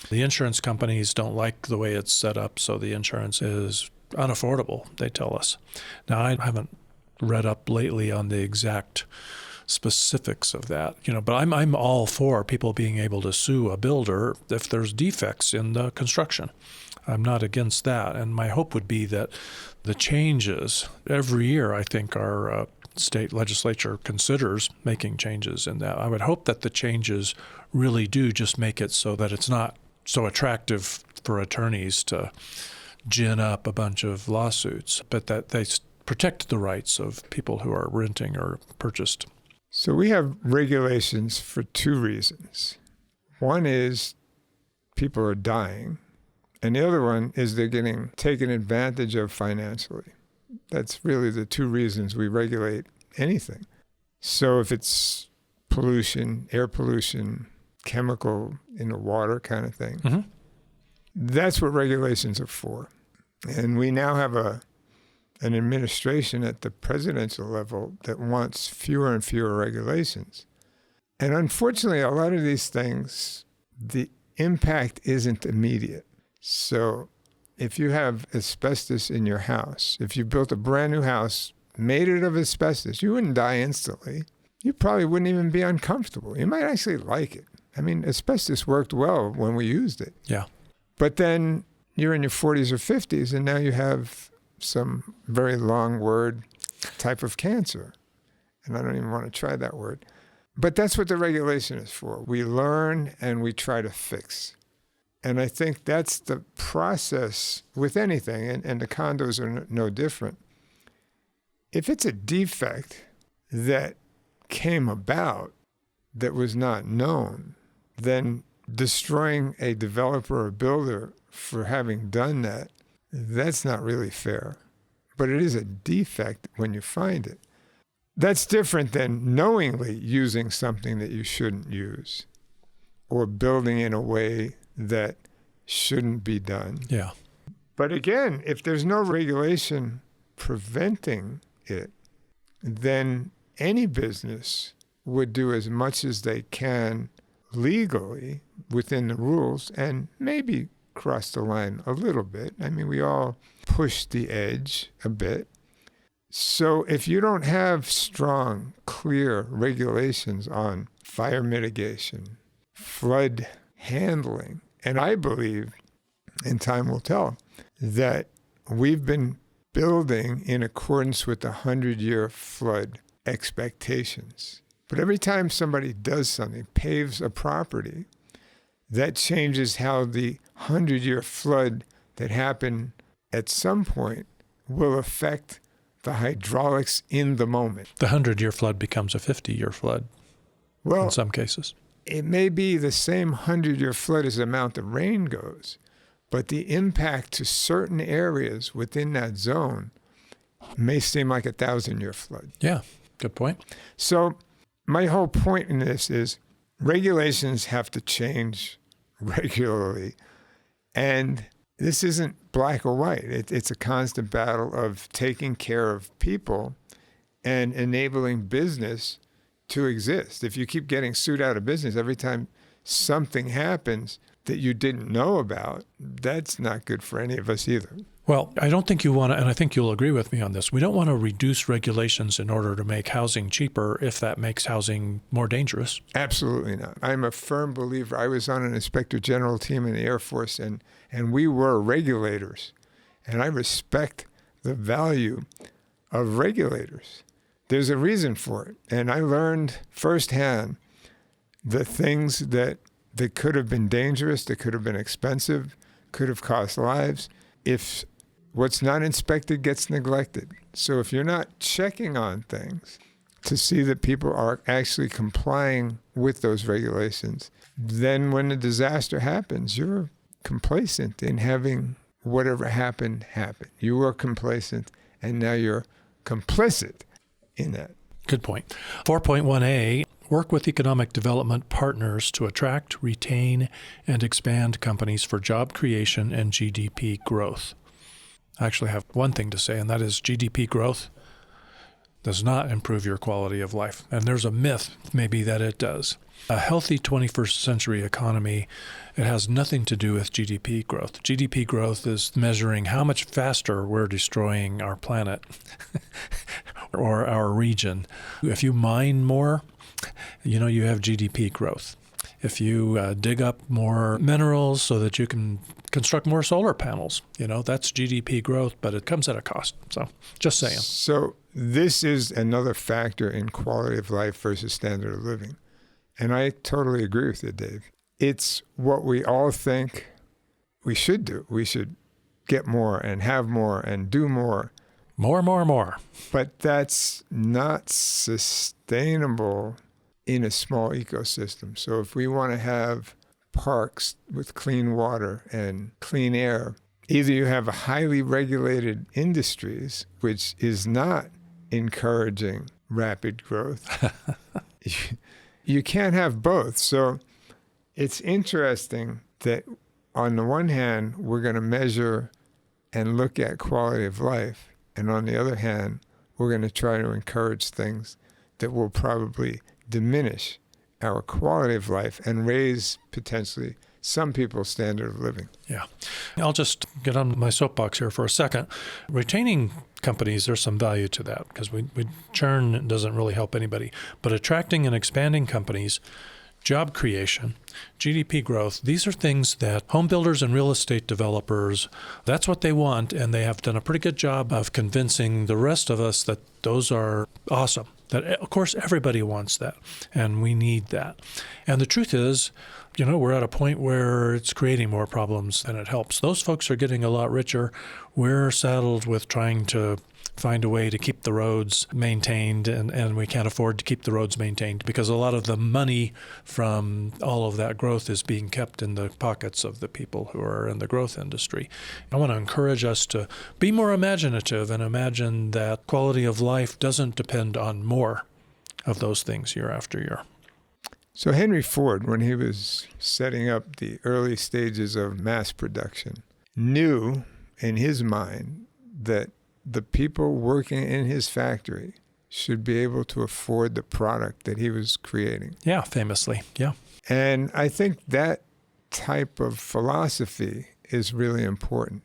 The insurance companies don't like the way it's set up, so the insurance is unaffordable, they tell us. Now, I haven't read up lately on the exact specifics of that, but I'm all for people being able to sue a builder if there's defects in the construction. I'm not against that, and my hope would be that the changes every year, I think our state legislature considers making changes in that. I would hope that the changes really do just make it so that it's not so attractive for attorneys to gin up a bunch of lawsuits, but that they protect the rights of people who are renting or purchased. So we have regulations for two reasons. One is people are dying, and the other one is they're getting taken advantage of financially. That's really the two reasons we regulate anything. So if it's pollution, air pollution, chemical in the water kind of thing, that's what regulations are for. And we now have an administration at the presidential level that wants fewer and fewer regulations. And unfortunately, a lot of these things, the impact isn't immediate. So if you have asbestos in your house, if you built a brand new house, made it of asbestos, you wouldn't die instantly. You probably wouldn't even be uncomfortable. You might actually like it. I mean, asbestos worked well when we used it. Yeah. But then you're in your 40s or 50s, and now you have some very long word type of cancer. And I don't even want to try that word. But that's what the regulation is for. We learn and we try to fix. And I think that's the process with anything, and the condos are no different. If it's a defect that came about that was not known, then destroying a developer or builder for having done that, that's not really fair. But it is a defect when you find it. That's different than knowingly using something that you shouldn't use or building in a way that shouldn't be done. Yeah. But again, if there's no regulation preventing it, then any business would do as much as they can legally within the rules and maybe cross the line a little bit. I mean, we all push the edge a bit. So if you don't have strong, clear regulations on fire mitigation, flood handling, and I believe, and time will tell, that we've been building in accordance with the 100-year flood expectations. But every time somebody does something, paves a property, that changes how the 100-year flood that happened at some point will affect the hydraulics in the moment. The 100-year flood becomes a 50-year flood in some cases. It may be the same 100-year flood as the amount of rain goes, but the impact to certain areas within that zone may seem like a 1,000-year flood. Yeah, good point. So my whole point in this is regulations have to change regularly. And this isn't black or white. It's a constant battle of taking care of people and enabling business to exist. If you keep getting sued out of business every time something happens that you didn't know about, that's not good for any of us either. Well, I don't think you want to, and I think you'll agree with me on this, we don't want to reduce regulations in order to make housing cheaper if that makes housing more dangerous. Absolutely not. I'm a firm believer. I was on an inspector general team in the Air Force, and we were regulators. And I respect the value of regulators. There's a reason for it. And I learned firsthand the things that could have been dangerous, that could have been expensive, could have cost lives, if what's not inspected gets neglected. So if you're not checking on things to see that people are actually complying with those regulations, then when a disaster happens, you're complacent in having whatever happened happen. You were complacent, and now you're complicit in that. Good point. 4.1a, work with economic development partners to attract, retain, and expand companies for job creation and GDP growth. I actually have one thing to say, and that is GDP growth does not improve your quality of life. And there's a myth, maybe, that it does. A healthy 21st century economy, it has nothing to do with GDP growth. GDP growth is measuring how much faster we're destroying our planet or our region. If you mine more, you have GDP growth. If you dig up more minerals so that you can construct more solar panels, that's GDP growth, but it comes at a cost. So just saying. So this is another factor in quality of life versus standard of living. And I totally agree with you, Dave. It's what we all think we should do. We should get more and have more and do more. More. But that's not sustainable in a small ecosystem. So if we want to have parks with clean water and clean air, either you have highly regulated industries, which is not encouraging rapid growth. You can't have both. So it's interesting that on the one hand, we're going to measure and look at quality of life. And on the other hand, we're going to try to encourage things that will probably diminish our quality of life and raise potentially some people's standard of living. Yeah. I'll just get on my soapbox here for a second. Retaining companies, there's some value to that because we churn doesn't really help anybody. But attracting and expanding companies, job creation, GDP growth, these are things that home builders and real estate developers, that's what they want. And they have done a pretty good job of convincing the rest of us that those are awesome. That, of course, everybody wants that, and we need that. And the truth is, we're at a point where it's creating more problems than it helps. Those folks are getting a lot richer. We're saddled with trying to find a way to keep the roads maintained, and we can't afford to keep the roads maintained because a lot of the money from all of that growth is being kept in the pockets of the people who are in the growth industry. I want to encourage us to be more imaginative and imagine that quality of life doesn't depend on more of those things year after year. So Henry Ford, when he was setting up the early stages of mass production, knew in his mind that the people working in his factory should be able to afford the product that he was creating. Yeah, famously, yeah. And I think that type of philosophy is really important,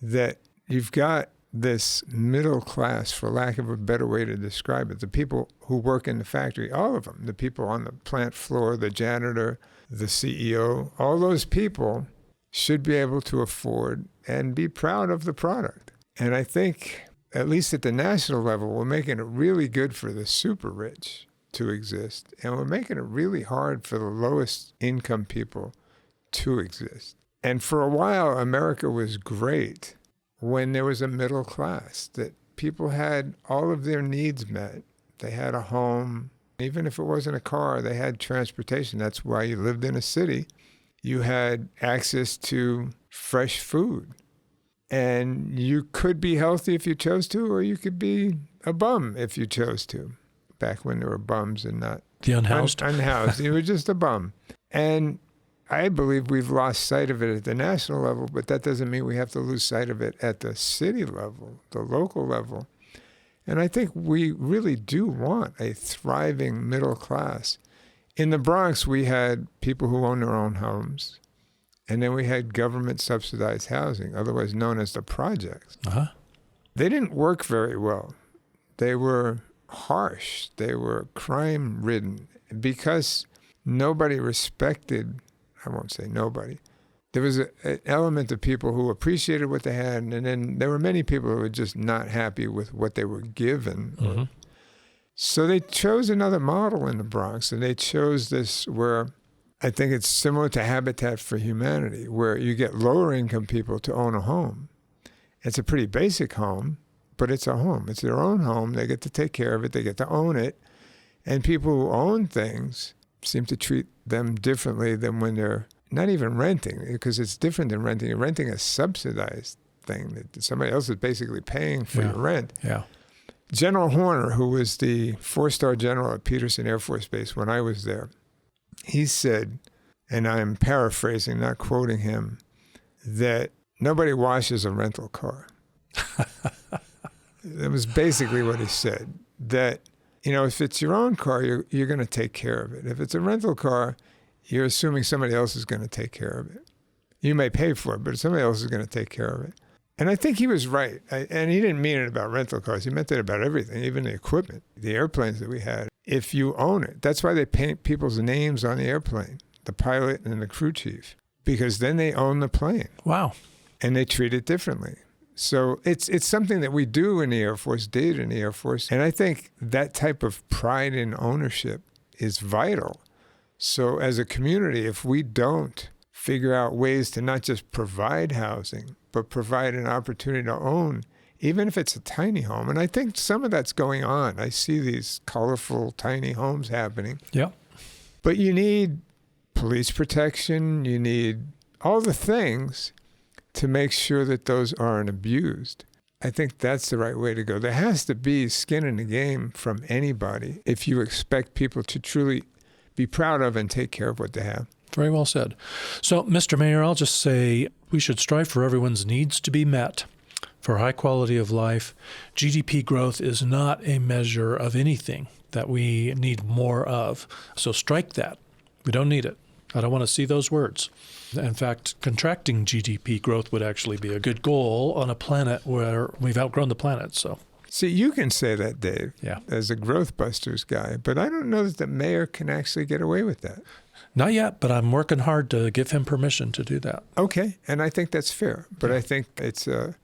that you've got this middle class, for lack of a better way to describe it, the people who work in the factory, all of them, the people on the plant floor, the janitor, the CEO, all those people should be able to afford and be proud of the product. And I think, at least at the national level, we're making it really good for the super rich to exist. And we're making it really hard for the lowest income people to exist. And for a while, America was great when there was a middle class, that people had all of their needs met. They had a home. Even if it wasn't a car, they had transportation. That's why you lived in a city. You had access to fresh food. And you could be healthy if you chose to, or you could be a bum if you chose to. Back when there were bums and not the unhoused. Unhoused. You were just a bum. And I believe we've lost sight of it at the national level, but that doesn't mean we have to lose sight of it at the city level, the local level. And I think we really do want a thriving middle class. In the Bronx, we had people who owned their own homes. And then we had government-subsidized housing, otherwise known as the projects. Uh-huh. They didn't work very well. They were harsh. They were crime-ridden because nobody respected, I won't say nobody. There was an element of people who appreciated what they had, and then there were many people who were just not happy with what they were given. Mm-hmm. So they chose another model in the Bronx, and they chose this where I think it's similar to Habitat for Humanity, where you get lower income people to own a home. It's a pretty basic home, but it's a home. It's their own home. They get to take care of it. They get to own it. And people who own things seem to treat them differently than when they're not even renting, because it's different than renting. You're renting a subsidized thing that somebody else is basically paying for your rent. Yeah. General Horner, who was the 4-star general at Peterson Air Force Base when I was there, he said, and I'm paraphrasing, not quoting him, that nobody washes a rental car. That was basically what he said, that, if it's your own car, you're going to take care of it. If it's a rental car, you're assuming somebody else is going to take care of it. You may pay for it, but somebody else is going to take care of it. And I think he was right. And he didn't mean it about rental cars. He meant it about everything, even the equipment, the airplanes that we had. If you own it, that's why they paint people's names on the airplane, the pilot and the crew chief, because then they own the plane. Wow. And they treat it differently. So it's something that we do in the Air Force, did in the Air Force. And I think that type of pride in ownership is vital. So as a community, if we don't figure out ways to not just provide housing, but provide an opportunity to own, even if it's a tiny home. And I think some of that's going on. I see these colorful, tiny homes happening. Yeah. But you need police protection. You need all the things to make sure that those aren't abused. I think that's the right way to go. There has to be skin in the game from anybody if you expect people to truly be proud of and take care of what they have. Very well said. So, Mr. Mayor, I'll just say we should strive for everyone's needs to be met, for high quality of life. GDP growth is not a measure of anything that we need more of. So strike that. We don't need it. I don't want to see those words. In fact, contracting GDP growth would actually be a good goal on a planet where we've outgrown the planet. So, see, you can say that, Dave, yeah, as a Growth Busters guy, but I don't know that the mayor can actually get away with that. Not yet, but I'm working hard to give him permission to do that. Okay, and I think that's fair. But I think it's a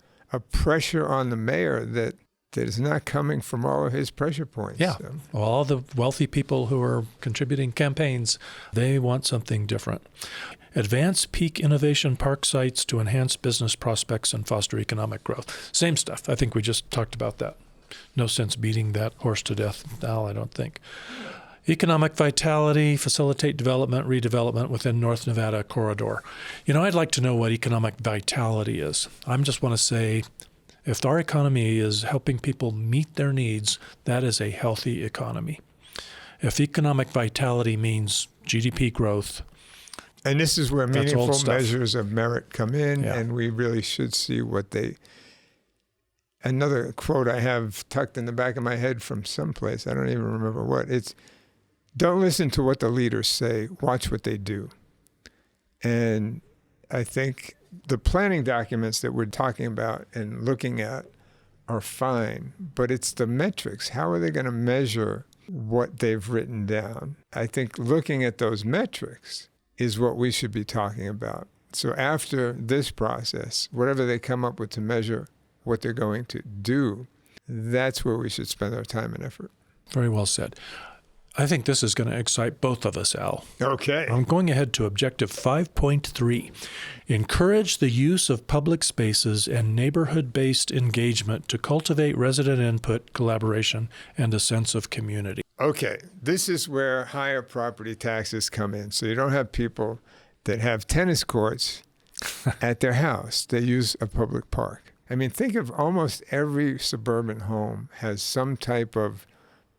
pressure on the mayor that is not coming from all of his pressure points. Yeah, So. well, all the wealthy people who are contributing campaigns, they want something different. Advance peak innovation park sites to enhance business prospects and foster economic growth. Same stuff. I think we just talked about that. No sense beating that horse to death now, I don't think. Economic vitality, facilitate development, redevelopment within North Nevada corridor. I'd like to know what economic vitality is. I just want to say, if our economy is helping people meet their needs, that is a healthy economy. If economic vitality means GDP growth, and this is where meaningful stuff. measures of merit come in, Yeah. and we really should see what they... Another quote I have tucked in the back of my head from someplace, I don't even remember what, it's, don't listen to what the leaders say, watch what they do. And I think the planning documents that we're talking about and looking at are fine, but it's the metrics. How are they going to measure what they've written down? I think looking at those metrics is what we should be talking about. So after this process, whatever they come up with to measure what they're going to do, that's where we should spend our time and effort. very well said. I think this is going to excite both of us, Al. Okay. I'm going ahead to objective 5.3. Encourage the use of public spaces and neighborhood-based engagement to cultivate resident input, collaboration, and a sense of community. Okay. This is where higher property taxes come in. So you don't have people that have tennis courts at their house. They use a public park. I mean, think of almost every suburban home has some type of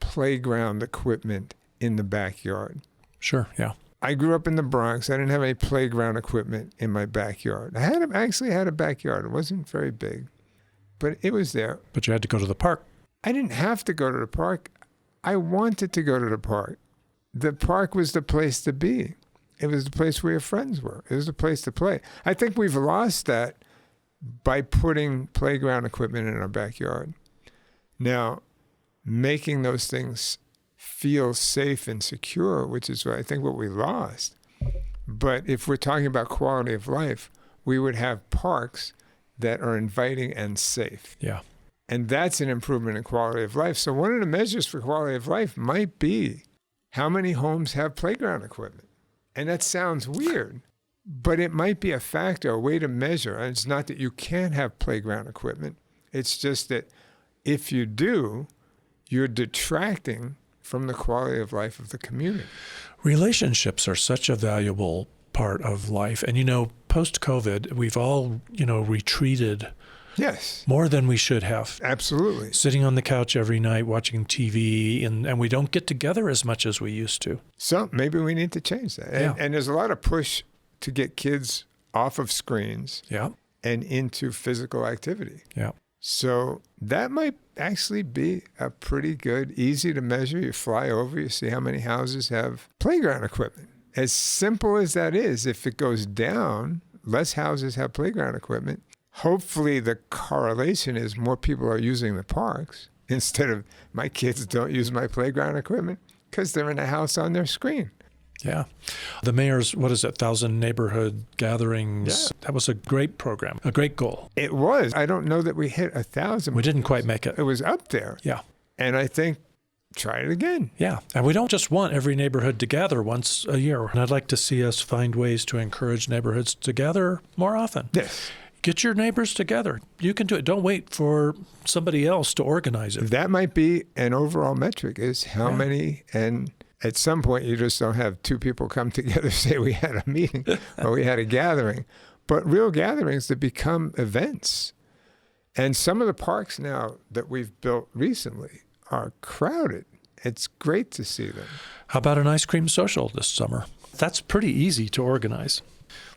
playground equipment in the backyard. Sure, yeah. I grew up in the Bronx. I didn't have any playground equipment in my backyard. I actually had a backyard. It wasn't very big, but it was there. But you had to go to the park. I didn't have to go to the park. I wanted to go to the park. The park was the place to be. It was the place where your friends were. It was the place to play. I think we've lost that by putting playground equipment in our backyard. Now, making those things feel safe and secure, which is what I think what we lost. But if we're talking about quality of life, we would have parks that are inviting and safe. Yeah. And that's an improvement in quality of life. So one of the measures for quality of life might be how many homes have playground equipment. And that sounds weird, but it might be a factor, a way to measure. And it's not that you can't have playground equipment. It's just that if you do, you're detracting from the quality of life of the community. Relationships are such a valuable part of life. And, post-COVID, we've all, retreated Yes. more than we should have. Absolutely. Sitting on the couch every night watching TV, and we don't get together as much as we used to. So maybe we need to change that. Yeah. And there's a lot of push to get kids off of screens Yeah. and into physical activity. Yeah. So that might actually be a pretty good, easy to measure. You fly over, you see how many houses have playground equipment. As simple as that is, if it goes down, less houses have playground equipment. Hopefully the correlation is more people are using the parks instead of my kids don't use my playground equipment because they're in a house on their screen. Yeah. The mayor's, 1,000 neighborhood gatherings. Yeah. That was a great program, a great goal. It was. I don't know that we hit 1,000. We didn't quite make it. It was up there. Yeah. And I think try it again. Yeah. And we don't just want every neighborhood to gather once a year. And I'd like to see us find ways to encourage neighborhoods to gather more often. Yes. Get your neighbors together. You can do it. Don't wait for somebody else to organize it. That might be an overall metric is how many, and at some point you just don't have two people come together, say we had a meeting or we had a gathering, but real gatherings that become events. And some of the parks now that we've built recently are crowded. It's great to see them. How about an ice cream social this summer? That's pretty easy to organize.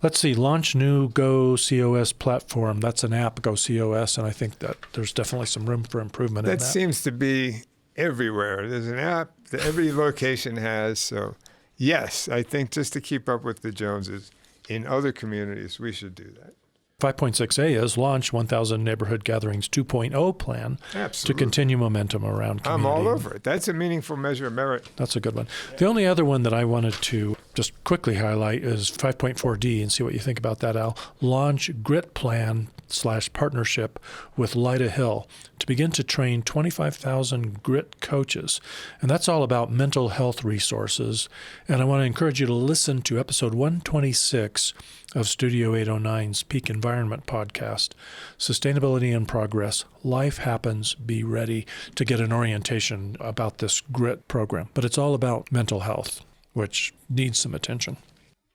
Let's see, launch new Go COS platform. That's an app, Go COS, and I think that there's definitely some room for improvement in that. That seems to be everywhere. There's an app that every location has, so Yes, I think just to keep up with the Joneses, in other communities, we should do that. 5.6a is launch 1,000 Neighborhood Gatherings 2.0 plan Absolutely. to continue momentum around community. I'm all over it. That's a meaningful measure of merit. That's a good one. The only other one that I wanted to just quickly highlight is 5.4d and see what you think about that, Al. Launch GRIT plan / partnership with Lyda Hill to begin to train 25,000 GRIT coaches. And that's all about mental health resources. And I want to encourage you to listen to episode 126 of Studio 809's Peak Environment podcast, Sustainability in Progress, Life Happens, Be Ready, to get an orientation about this GRIT program. But it's all about mental health, which needs some attention.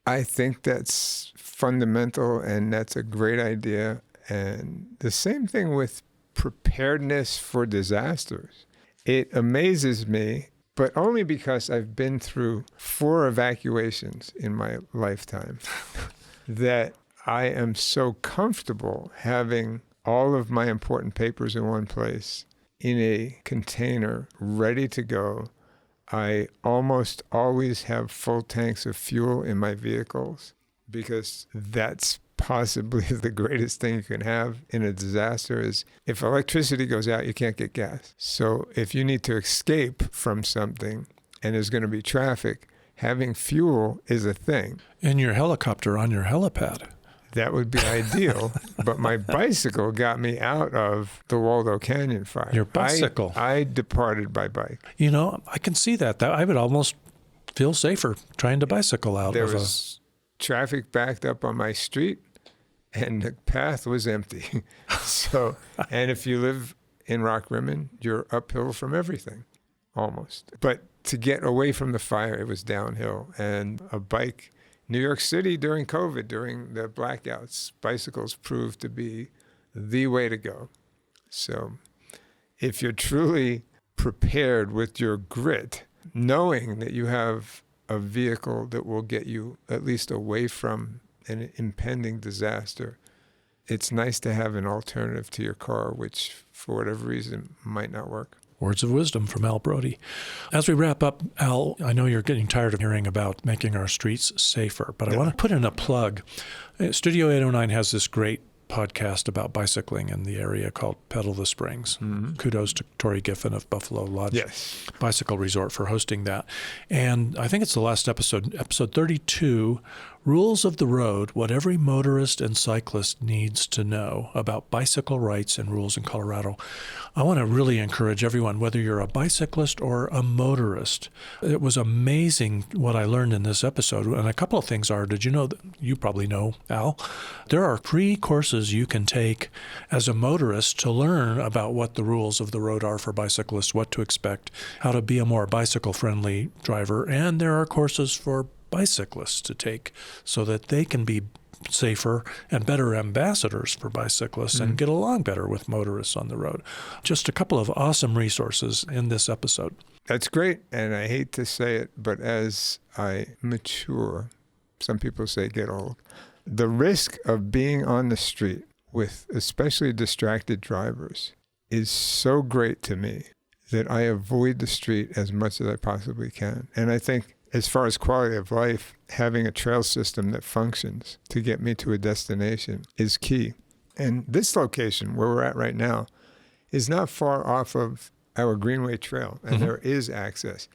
I think that's fundamental, and that's a great idea. And the same thing with preparedness for disasters. It amazes me, but only because I've been through 4 evacuations in my lifetime, that I am so comfortable having all of my important papers in one place in a container ready to go. I almost always have full tanks of fuel in my vehicles because that's possibly the greatest thing you can have in a disaster is if electricity goes out, you can't get gas. So if you need to escape from something and there's going to be traffic, having fuel is a thing. In your helicopter on your helipad. That would be ideal, but my bicycle got me out of the Waldo Canyon fire. Your bicycle? I departed by bike. You know, I can see that. I would almost feel safer trying to bicycle out There of was traffic backed up on my street, and the path was empty. So, and if you live in Rock Rimmon, you're uphill from everything, almost. But to get away from the fire, it was downhill. And a bike, New York City during COVID, during the blackouts, bicycles proved to be the way to go. So if you're truly prepared with your grit, knowing that you have a vehicle that will get you at least away from an impending disaster, it's nice to have an alternative to your car, which for whatever reason might not work. Words of wisdom from Al Brody. As we wrap up, Al, I know you're getting tired of hearing about making our streets safer, but I want to put in a plug. Studio 809 has this great podcast about bicycling in the area called Pedal the Springs. Mm-hmm. Kudos to Tori Giffen of Buffalo Lodge Bicycle Resort for hosting that. And I think it's the last episode 32, Rules of the Road, What Every Motorist and Cyclist Needs to Know About Bicycle Rights and Rules in Colorado. I want to really encourage everyone, whether you're a bicyclist or a motorist. It was amazing what I learned in this episode. And a couple of things are, did you know, that you probably know, Al, there are free courses you can take as a motorist to learn about what the rules of the road are for bicyclists, what to expect, how to be a more bicycle-friendly driver. And there are courses for bicyclists to take so that they can be safer and better ambassadors for bicyclists and get along better with motorists on the road. Just a couple of awesome resources in this episode. That's great. And I hate to say it, but as I mature, some people say get old, the risk of being on the street with especially distracted drivers is so great to me that I avoid the street as much as I possibly can. And I think as far as quality of life, having a trail system that functions to get me to a destination is key. And this location where we're at right now is not far off of our Greenway Trail, and there is access.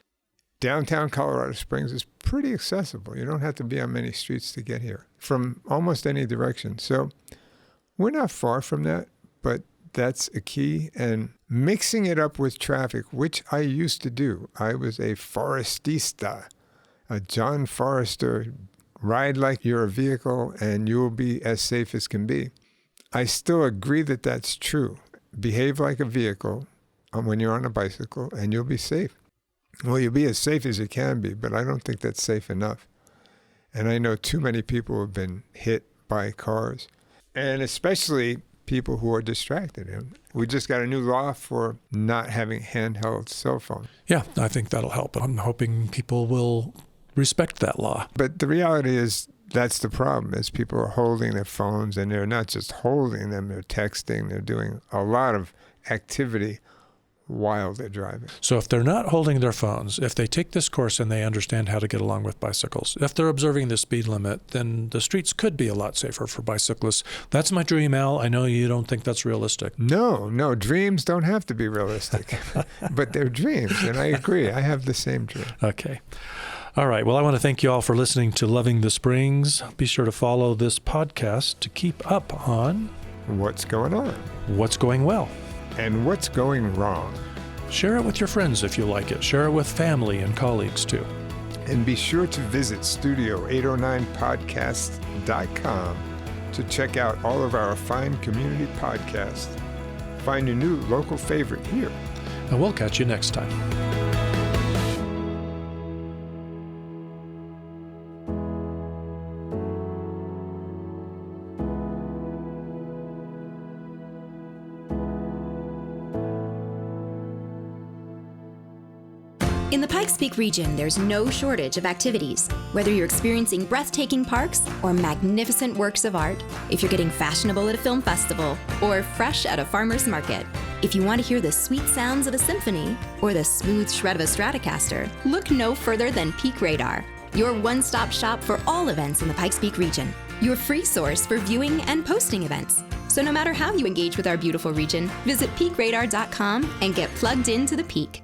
Downtown Colorado Springs is pretty accessible. You don't have to be on many streets to get here from almost any direction. So we're not far from that, but that's a key. And mixing it up with traffic, which I used to do. I was a forestista, a John Forester, ride like you're a vehicle and you'll be as safe as can be. I still agree that that's true. Behave like a vehicle when you're on a bicycle and you'll be safe. Well, you'll be as safe as you can be, but I don't think that's safe enough. And I know too many people have been hit by cars, and especially people who are distracted. And we just got a new law for not having handheld cell phones. Yeah, I think that'll help. I'm hoping people will respect that law. But the reality is that's the problem, is people are holding their phones, and they're not just holding them, they're texting, they're doing a lot of activity while they're driving. So if they're not holding their phones, if they take this course and they understand how to get along with bicycles, if they're observing the speed limit, then the streets could be a lot safer for bicyclists. That's my dream, Al. I know you don't think that's realistic. No, dreams don't have to be realistic, but they're dreams, and I agree. I have the same dream. Okay. All right. Well, I want to thank you all for listening to Loving the Springs. Be sure to follow this podcast to keep up on What's going on? what's going well. And what's going wrong? Share it with your friends if you like it. Share it with family and colleagues too. And be sure to visit studio809podcast.com to check out all of our fine community podcasts. Find your new local favorite here. And we'll catch you next time. In the Pikes Peak region, there's no shortage of activities. Whether you're experiencing breathtaking parks or magnificent works of art, if you're getting fashionable at a film festival or fresh at a farmer's market, if you want to hear the sweet sounds of a symphony or the smooth shred of a Stratocaster, look no further than Peak Radar, your one-stop shop for all events in the Pikes Peak region, your free source for viewing and posting events. So no matter how you engage with our beautiful region, visit peakradar.com and get plugged into the peak.